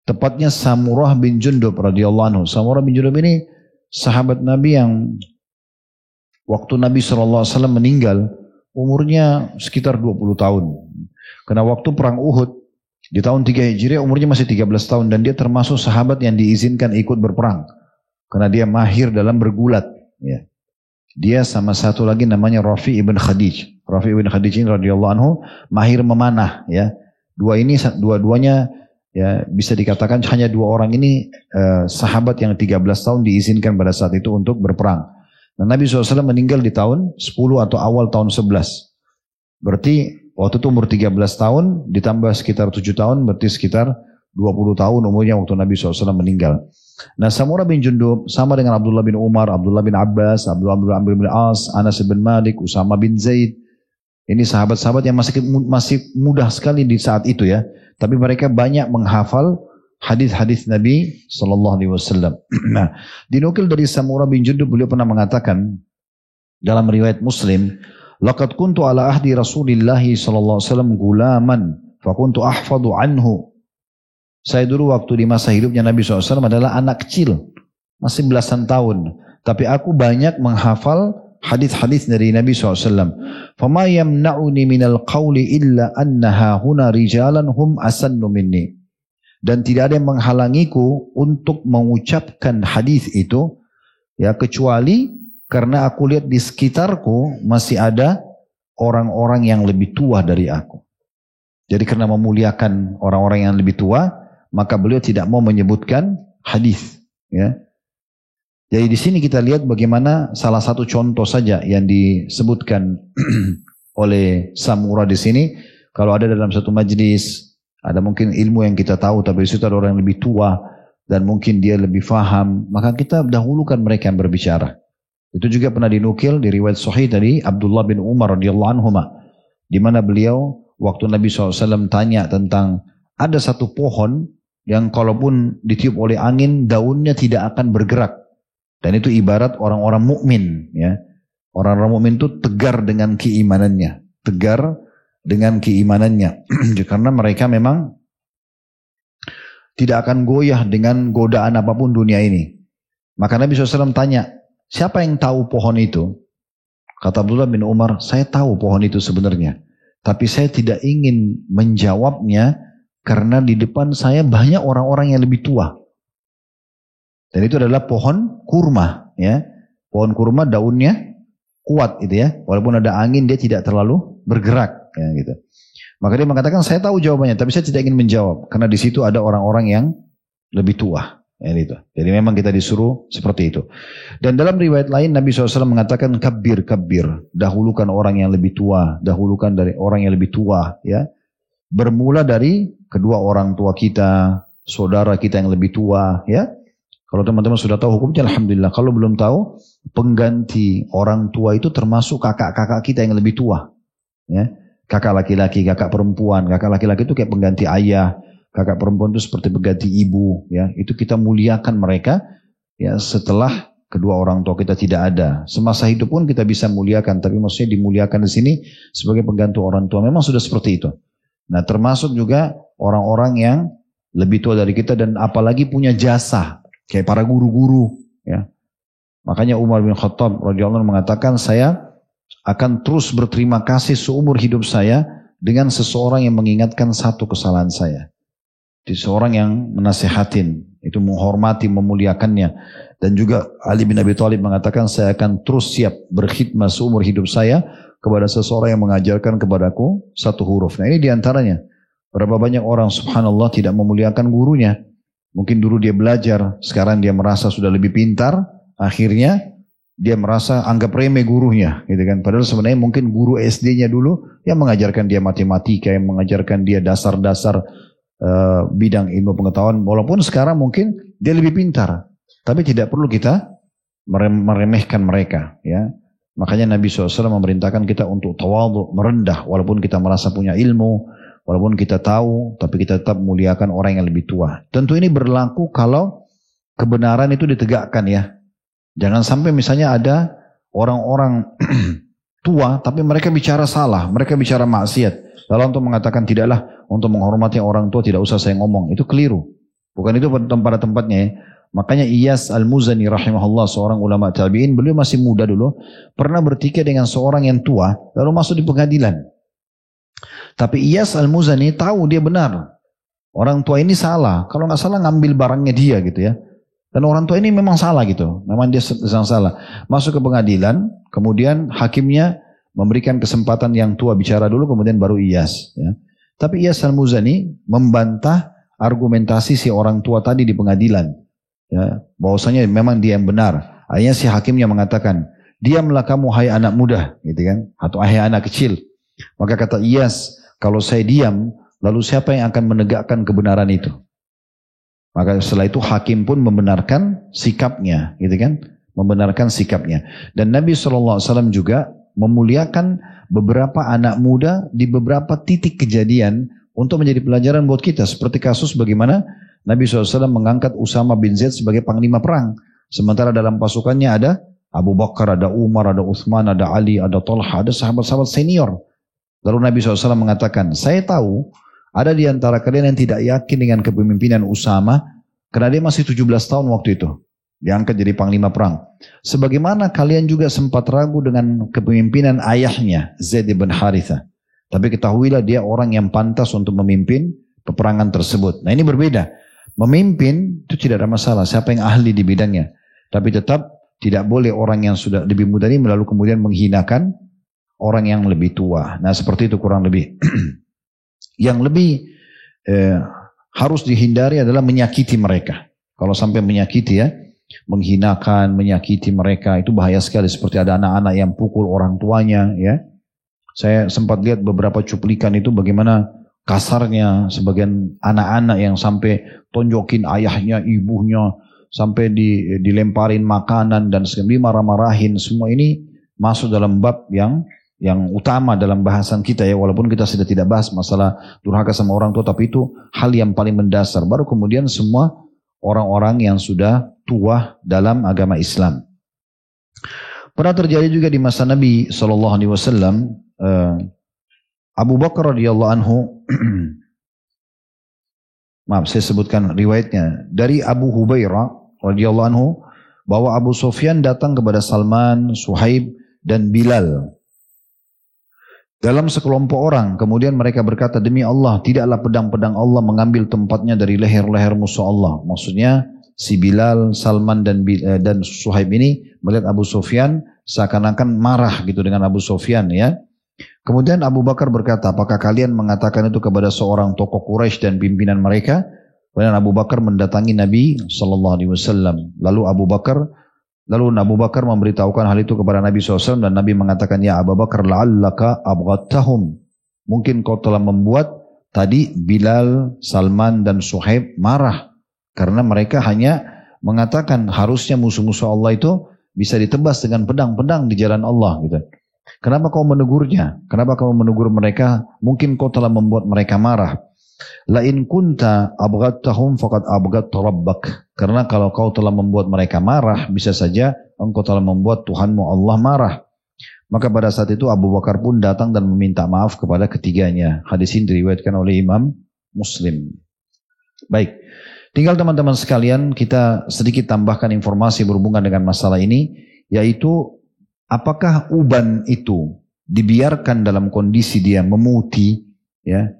tepatnya Samurah bin Jundub radhiyallahu anhu. Samurah bin Jundub ini sahabat Nabi yang waktu Nabi SAW meninggal umurnya sekitar 20 tahun. Karena waktu perang Uhud di tahun 3 Hijriah umurnya masih 13 tahun dan dia termasuk sahabat yang diizinkan ikut berperang karena dia mahir dalam bergulat. Ya. Dia sama satu lagi namanya Rafi ibn Khadij. Rafi ibn Khadij ini radhiyallahu anhu mahir memanah ya. Dua-duanya ya bisa dikatakan hanya 2 orang ini sahabat yang 13 tahun diizinkan pada saat itu untuk berperang. Nah, Nabi SAW meninggal di tahun 10 atau awal tahun 11. Berarti waktu itu umur 13 tahun ditambah sekitar 7 tahun berarti sekitar 20 tahun umurnya waktu Nabi SAW meninggal. Nah, Samurah bin Jundub sama dengan Abdullah bin Umar, Abdullah bin Abbas, Abdullah bin Amr bin As, Anas bin Malik, Usama bin Zaid. Ini sahabat-sahabat yang masih mudah sekali di saat itu ya. Tapi mereka banyak menghafal hadis-hadis Nabi Sallallahu Alaihi Wasallam. Nah, dinukil dari Samurah bin Jundub, beliau pernah mengatakan dalam riwayat Muslim, laqad kuntu ala ahdi Rasulillah sallallahu alaihi wasallam gulaman fa kuntu ahfadu anhu. Saya dulu waktu di masa hidupnya Nabi SAW adalah anak kecil, masih belasan tahun, tapi aku banyak menghafal hadis-hadis dari Nabi SAW. Fama yamna'uni minal qawli illa annaha huna rijalan hum asannu minni. Dan tidak ada yang menghalangiku untuk mengucapkan hadis itu, ya, kecuali karena aku lihat di sekitarku masih ada orang-orang yang lebih tua dari aku. Jadi karena memuliakan orang-orang yang lebih tua, maka beliau tidak mau menyebutkan hadis. Ya. Jadi di sini kita lihat bagaimana salah satu contoh saja yang disebutkan oleh Samurah di sini. Kalau ada dalam satu majlis, ada mungkin ilmu yang kita tahu, tapi di situ ada orang yang lebih tua dan mungkin dia lebih faham, maka kita dahulukan mereka yang berbicara. Itu juga pernah dinukil di riwayat Sahih dari Abdullah bin Umar radhiyallahu anhuma, di mana beliau waktu Nabi SAW tanya tentang ada satu pohon yang kalaupun ditiup oleh angin daunnya tidak akan bergerak, dan itu ibarat orang-orang mukmin, ya. Orang-orang mukmin itu tegar dengan keimanannya, karena mereka memang tidak akan goyah dengan godaan apapun dunia ini. Maka Nabi SAW tanya, siapa yang tahu pohon itu? Kata Abdullah bin Umar, saya tahu pohon itu sebenarnya, tapi saya tidak ingin menjawabnya karena di depan saya banyak orang-orang yang lebih tua. Dan itu adalah pohon kurma, ya. Pohon kurma daunnya kuat itu ya. Walaupun ada angin dia tidak terlalu bergerak, ya gitu. Maka dia mengatakan saya tahu jawabannya, tapi saya tidak ingin menjawab karena di situ ada orang-orang yang lebih tua, ya gitu. Jadi memang kita disuruh seperti itu. Dan dalam riwayat lain Nabi SAW mengatakan kabir, dahulukan orang yang lebih tua, dahulukan dari orang yang lebih tua, ya. Bermula dari kedua orang tua kita, saudara kita yang lebih tua, ya. Kalau teman-teman sudah tahu hukumnya, alhamdulillah. Kalau belum tahu, pengganti orang tua itu termasuk kakak-kakak kita yang lebih tua, ya. Kakak laki-laki, kakak perempuan. Kakak laki-laki itu kayak pengganti ayah, kakak perempuan itu seperti pengganti ibu, ya. Itu kita muliakan mereka, ya, setelah kedua orang tua kita tidak ada. Semasa hidup pun kita bisa muliakan, tapi maksudnya dimuliakan di sini sebagai pengganti orang tua. Memang sudah seperti itu. Nah, termasuk juga orang-orang yang lebih tua dari kita dan apalagi punya jasa, kayak para guru-guru, ya. Makanya Umar bin Khattab radhiyallahu anhu mengatakan, saya akan terus berterima kasih seumur hidup saya dengan seseorang yang mengingatkan satu kesalahan saya. Di seorang yang menasihatin, itu menghormati, memuliakannya. Dan juga Ali bin Abi Thalib mengatakan, saya akan terus siap berkhidmat seumur hidup saya kepada seseorang yang mengajarkan kepadaku satu huruf. Nah, ini diantaranya. Berapa banyak orang subhanallah tidak memuliakan gurunya. Mungkin dulu dia belajar, sekarang dia merasa sudah lebih pintar, akhirnya dia merasa anggap remeh gurunya, gitu kan. Padahal sebenarnya mungkin guru SD-nya dulu yang mengajarkan dia matematika, yang mengajarkan dia dasar-dasar bidang ilmu pengetahuan. Walaupun sekarang mungkin dia lebih pintar, tapi tidak perlu kita meremehkan mereka, ya. Makanya Nabi SAW memerintahkan kita untuk tawadhu, merendah, walaupun kita merasa punya ilmu, walaupun kita tahu, tapi kita tetap muliakan orang yang lebih tua. Tentu ini berlaku kalau kebenaran itu ditegakkan, ya. Jangan sampai misalnya ada orang-orang tua, tapi mereka bicara salah, mereka bicara maksiat. Lalu untuk mengatakan tidaklah untuk menghormati orang tua tidak usah saya ngomong, itu keliru. Bukan itu pada tempatnya, ya. Makanya Iyas Al-Muzani rahimahullah, seorang ulama tabi'in, beliau masih muda dulu, pernah bertikai dengan seorang yang tua, lalu masuk di pengadilan. Tapi Iyas Al-Muzani tahu dia benar. Orang tua ini salah, kalau nggak salah ngambil barangnya dia gitu ya. Dan orang tua ini memang salah gitu, memang dia sedang salah. Masuk ke pengadilan, kemudian hakimnya memberikan kesempatan yang tua bicara dulu, kemudian baru Iyas. Ya. Tapi Iyas Al-Muzani membantah argumentasi si orang tua tadi di pengadilan. Ya, bahwasanya memang dia yang benar. Akhirnya si hakimnya mengatakan, diamlah kamu hai anak muda, gitu kan, atau hai anak kecil. Maka kata Iyas, kalau saya diam, lalu siapa yang akan menegakkan kebenaran itu? Maka setelah itu hakim pun membenarkan sikapnya, gitu kan? Membenarkan sikapnya. Dan Nabi SAW juga memuliakan beberapa anak muda di beberapa titik kejadian untuk menjadi pelajaran buat kita. Seperti kasus bagaimana Nabi SAW mengangkat Usama bin Zaid sebagai panglima perang. Sementara dalam pasukannya ada Abu Bakar, ada Umar, ada Uthman, ada Ali, ada Talha, ada sahabat-sahabat senior. Lalu Nabi SAW mengatakan, saya tahu ada di antara kalian yang tidak yakin dengan kepemimpinan Usama, karena dia masih 17 tahun waktu itu. Diangkat jadi panglima perang. Sebagaimana kalian juga sempat ragu dengan kepemimpinan ayahnya, Zaid bin Harithah. Tapi ketahuilah dia orang yang pantas untuk memimpin peperangan tersebut. Nah ini berbeda. Memimpin itu tidak ada masalah, siapa yang ahli di bidangnya. Tapi tetap tidak boleh orang yang sudah lebih muda ini lalu kemudian menghinakan orang yang lebih tua. Nah seperti itu kurang lebih. Yang lebih harus dihindari adalah menyakiti mereka. Kalau sampai menyakiti ya, menghinakan, menyakiti mereka itu bahaya sekali. Seperti ada anak-anak yang pukul orang tuanya ya. Saya sempat lihat beberapa cuplikan itu bagaimana kasarnya sebagian anak-anak yang sampai tonjokin ayahnya, ibunya, sampai dilemparin makanan dan marah-marahin. Semua ini masuk dalam bab yang utama dalam bahasan kita ya. Walaupun kita sudah tidak bahas masalah durhaka sama orang tua, tapi itu hal yang paling mendasar. Baru kemudian semua orang-orang yang sudah tua dalam agama Islam. Pernah terjadi juga di masa Nabi SAW, Abu Bakar radhiyallahu anhu, maaf saya sebutkan riwayatnya, dari Abu Hubairah radhiyallahu anhu, bahwa Abu Sufyan datang kepada Salman, Suhaib, dan Bilal dalam sekelompok orang. Kemudian mereka berkata, demi Allah, tidaklah pedang-pedang Allah mengambil tempatnya dari leher-leher musuh Allah. Maksudnya si Bilal, Salman, dan Suhaib ini melihat Abu Sufyan seakan-akan marah gitu dengan Abu Sufyan ya. Kemudian Abu Bakar berkata, apakah kalian mengatakan itu kepada seorang tokoh Quraisy dan pimpinan mereka? Kemudian Abu Bakar mendatangi Nabi SAW. Lalu Abu Bakar memberitahukan hal itu kepada Nabi SAW, dan Nabi mengatakan, ya Abu Bakar, la'allaka abghattahum. Mungkin kau telah membuat tadi Bilal, Salman, dan Suhaib marah. Karena mereka hanya mengatakan harusnya musuh-musuh Allah itu bisa ditebas dengan pedang-pedang di jalan Allah. Gitu. Kenapa kau menegurnya? Kenapa kau menegur mereka? Mungkin kau telah membuat mereka marah. La in kunta abghattahum faqad abghatta rabbak. Karena kalau kau telah membuat mereka marah, bisa saja engkau telah membuat Tuhanmu Allah marah. Maka pada saat itu Abu Bakar pun datang dan meminta maaf kepada ketiganya. Hadis ini diriwayatkan oleh Imam Muslim. Baik, tinggal teman-teman sekalian kita sedikit tambahkan informasi berhubungan dengan masalah ini, yaitu apakah uban itu dibiarkan dalam kondisi dia memutih ya,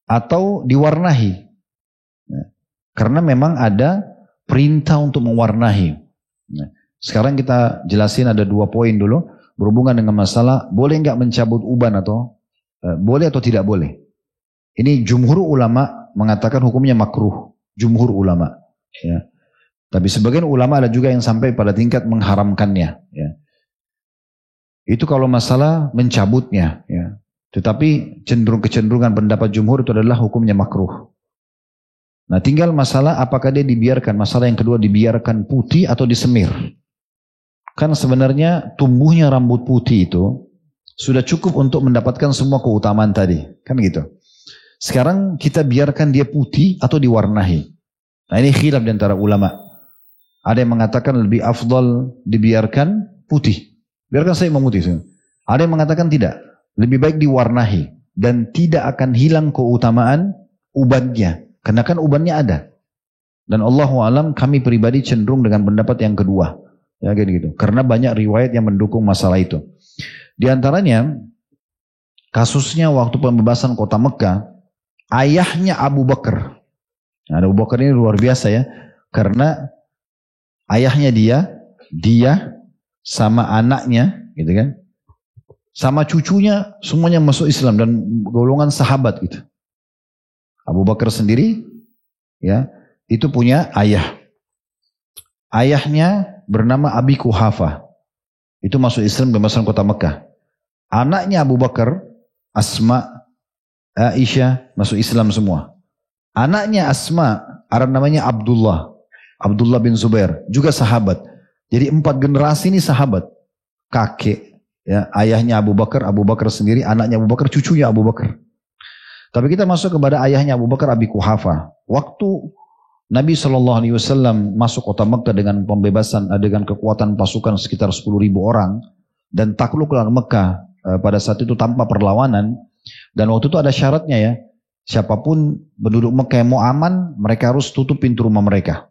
atau diwarnahi? Ya. Karena memang ada perintah untuk mewarnahi. Ya. Sekarang kita jelasin ada 2 poin dulu berhubungan dengan masalah boleh nggak mencabut uban atau boleh atau tidak boleh. Ini jumhur ulama mengatakan hukumnya makruh. Jumhur ulama. Ya. Tapi sebagian ulama ada juga yang sampai pada tingkat mengharamkannya. Ya. Itu kalau masalah mencabutnya. Ya. Tetapi kecenderungan pendapat jumhur itu adalah hukumnya makruh. Nah tinggal masalah apakah dia dibiarkan. Masalah yang kedua, dibiarkan putih atau disemir. Kan sebenarnya tumbuhnya rambut putih itu sudah cukup untuk mendapatkan semua keutamaan tadi. Kan gitu. Sekarang kita biarkan dia putih atau diwarnahi. Nah ini khilaf di antara ulama. Ada yang mengatakan lebih afdal dibiarkan putih. Biarkan saya memutih. Ada yang mengatakan tidak. Lebih baik diwarnahi. Dan tidak akan hilang keutamaan ubannya. Karena kan ubannya ada. Dan Allahu alam kami pribadi cenderung dengan pendapat yang kedua. Ya gitu. Karena banyak riwayat yang mendukung masalah itu. Di antaranya kasusnya waktu pembebasan kota Mekah, ayahnya Abu Bakar. Nah, Abu Bakar ini luar biasa ya. Karena ayahnya dia sama anaknya gitu kan. Sama cucunya semuanya masuk Islam dan golongan sahabat gitu. Abu Bakar sendiri ya, itu punya ayah. Ayahnya bernama Abi Quhafah. Itu masuk Islam di masa kota Mekah. Anaknya Abu Bakar, Asma, Aisyah masuk Islam semua. Anaknya Asma, Ada namanya Abdullah. Abdullah bin Zubair. Juga sahabat. Jadi 4 generasi ini sahabat. Kakek. Ya, ayahnya Abu Bakar sendiri, anaknya Abu Bakar, cucunya Abu Bakar. Tapi kita masuk kepada ayahnya Abu Bakar, Abi Quhafa. Waktu Nabi SAW masuk kota Mekah dengan pembebasan, dengan kekuatan pasukan sekitar 10.000 orang. Dan takluklah Mekah pada saat itu tanpa perlawanan. Dan waktu itu ada syaratnya ya. Siapapun penduduk Mekah yang mau aman, mereka harus tutup pintu rumah mereka.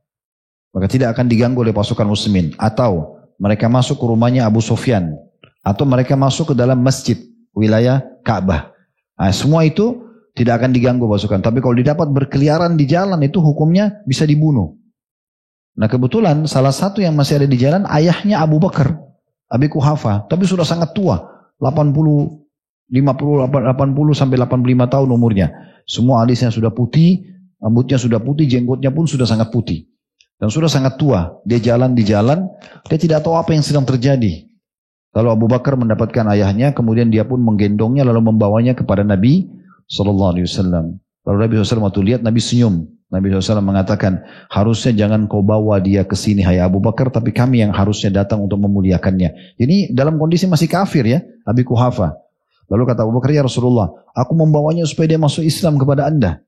Maka tidak akan diganggu oleh pasukan muslimin. Atau mereka masuk ke rumahnya Abu Sufyan. Atau mereka masuk ke dalam masjid, wilayah Ka'bah. Nah, semua itu tidak akan diganggu pasukan. Tapi kalau didapat berkeliaran di jalan itu hukumnya bisa dibunuh. Nah kebetulan salah satu yang masih ada di jalan ayahnya Abu Bakar, Abi Quhafa. Tapi sudah sangat tua, 80 sampai 85 tahun umurnya. Semua alisnya sudah putih, rambutnya sudah putih, jenggotnya pun sudah sangat putih. Dan sudah sangat tua. Dia jalan di jalan, dia tidak tahu apa yang sedang terjadi. Lalu Abu Bakar mendapatkan ayahnya, kemudian dia pun menggendongnya lalu membawanya kepada Nabi SAW. Lalu Nabi SAW waktu lihat, Nabi senyum. Nabi SAW mengatakan, harusnya jangan kau bawa dia ke sini, hai Abu Bakar, tapi kami yang harusnya datang untuk memuliakannya. Ini dalam kondisi masih kafir ya, Abi Quhafa. Lalu kata Abu Bakar, ya Rasulullah, aku membawanya supaya dia masuk Islam kepada anda.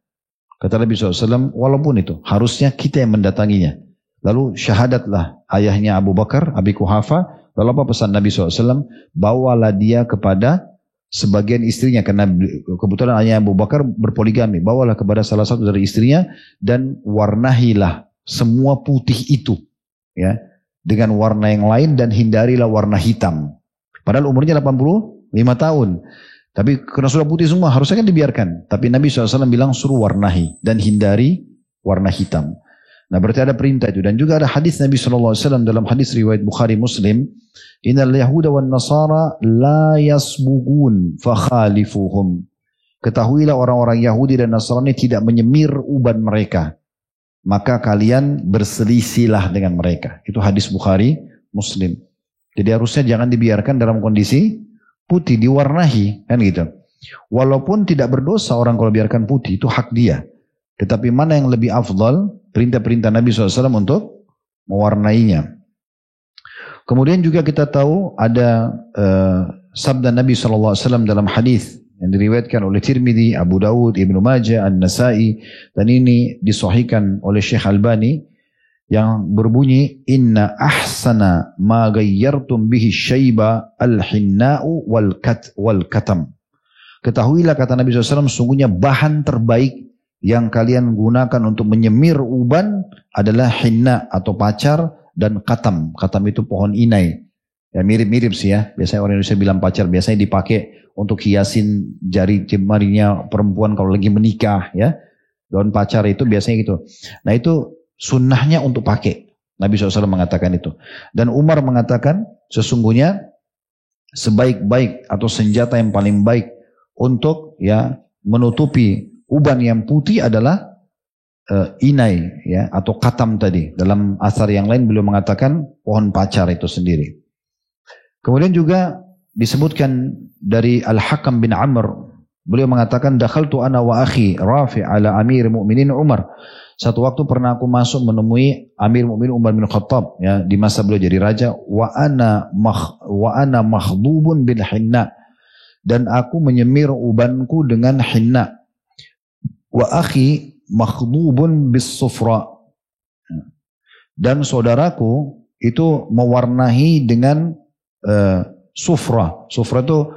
Kata Nabi SAW, walaupun itu, harusnya kita yang mendatanginya. Lalu syahadatlah ayahnya Abu Bakar, Abi Quhafa. Lalu apa pesan Nabi SAW? Bawalah dia kepada sebagian istrinya, karena kebetulan ayahnya Abu Bakar berpoligami. Bawalah kepada salah satu dari istrinya dan warnahilah semua putih itu, ya, dengan warna yang lain dan hindarilah warna hitam. Padahal umurnya 85 tahun. Tapi karena sudah putih semua harusnya kan dibiarkan. Tapi Nabi SAW bilang suruh warnahi dan hindari warna hitam. Nah berarti ada perintah itu. Dan juga ada hadis Nabi SAW dalam hadis riwayat Bukhari Muslim. Innal Yahuda wan Nasara la yasbugun fakhalifuhum. Ketahuilah orang-orang Yahudi dan Nasrani tidak menyemir uban mereka. Maka kalian berselisihlah dengan mereka. Itu hadis Bukhari Muslim. Jadi harusnya jangan dibiarkan dalam kondisi putih, diwarnahi. Kan gitu. Walaupun tidak berdosa orang kalau biarkan putih, itu hak dia. Tetapi mana yang lebih afdal? Perintah-perintah Nabi SAW untuk mewarnainya. Kemudian juga kita tahu ada sabda Nabi SAW dalam hadis yang diriwayatkan oleh Tirmidzi, Abu Dawud, Ibnu Majah, An-Nasai, dan ini disahihkan oleh Syekh Albani yang berbunyi inna ahsana ma ghayyartum bihi syaiba al-hinna'u wal katam. Ketahuilah kata Nabi SAW, sungguhnya bahan terbaik yang kalian gunakan untuk menyemir uban adalah hinna atau pacar dan katam. Katam itu pohon inai. Ya mirip-mirip sih ya. Biasanya orang Indonesia bilang pacar. Biasanya dipakai untuk hiasin jari jemarinya perempuan kalau lagi menikah ya. Daun pacar itu biasanya gitu. Nah itu sunnahnya untuk pakai. Nabi SAW mengatakan itu. Dan Umar mengatakan sesungguhnya sebaik-baik atau senjata yang paling baik untuk ya menutupi uban yang putih adalah inai ya atau katam tadi. Dalam asar yang lain beliau mengatakan pohon pacar itu sendiri. Kemudian juga disebutkan dari Al-Hakam bin Amr, beliau mengatakan dakhaltu ana wa akhi Rafi' ala Amir Mu'minin Umar. Satu waktu pernah aku masuk menemui Amir Mu'minin Umar bin Khattab ya di masa beliau jadi raja, wa ana makhdubun bil hinna, dan aku menyemir ubanku dengan hinna. Wa akhi makhdubun bis sufra, dan saudaraku itu mewarnahi dengan sufra. Sufra itu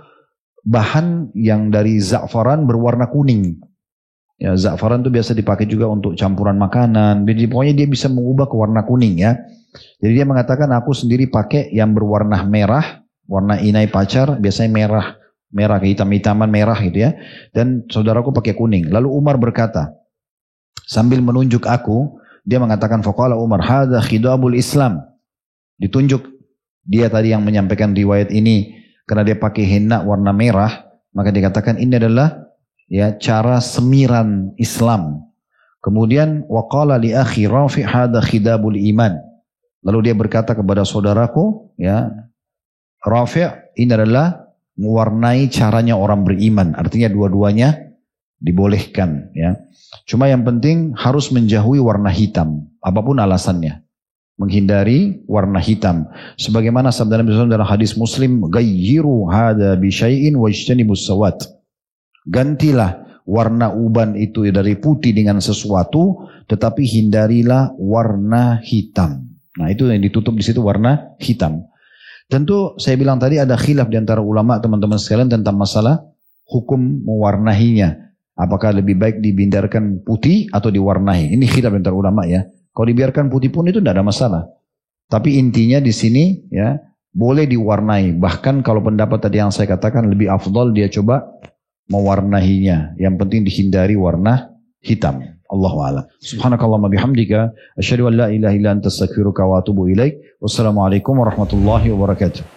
bahan yang dari za'faran berwarna kuning. Ya, za'faran itu biasa dipakai juga untuk campuran makanan. Jadi pokoknya dia bisa mengubah ke warna kuning ya. Jadi dia mengatakan aku sendiri pakai yang berwarna merah, warna inai pacar, biasanya merah kehitam-hitaman merah gitu ya. Dan saudaraku pakai kuning. Lalu Umar berkata, sambil menunjuk aku, dia mengatakan faqala Umar, hadza khidabul Islam. Ditunjuk dia tadi yang menyampaikan riwayat ini karena dia pakai henna warna merah, maka dikatakan ini adalah ya cara semiran Islam. Kemudian waqala li akhi Rafi' hadza khidabul iman. Lalu dia berkata kepada saudaraku ya Rafi', ini adalah mewarnai caranya orang beriman. Artinya dua-duanya dibolehkan ya. Cuma yang penting harus menjauhi warna hitam, apapun alasannya. Menghindari warna hitam. Sebagaimana sabda Nabi SAW dalam hadis Muslim, "Ghayyiru hadza bi syai'in wajtanibus sawat." Gantilah warna uban itu dari putih dengan sesuatu, tetapi hindarilah warna hitam. Nah, itu yang ditutup di situ warna hitam. Tentu saya bilang tadi ada khilaf di antara ulama teman-teman sekalian tentang masalah hukum mewarnahinya. Apakah lebih baik dibiarkan putih atau diwarnai? Ini khilaf di antara ulama ya. Kalau dibiarkan putih pun itu tidak ada masalah. Tapi intinya di sini ya boleh diwarnai. Bahkan kalau pendapat tadi yang saya katakan lebih afdal dia coba mewarnahinya. Yang penting dihindari warna hitam. Allahu a'lam. Subhanakallahumma bihamdika asyhadu an la ilaha illa anta astaghfiruka wa atubu ilaik. Wassalamualaikum warahmatullahi wabarakatuh.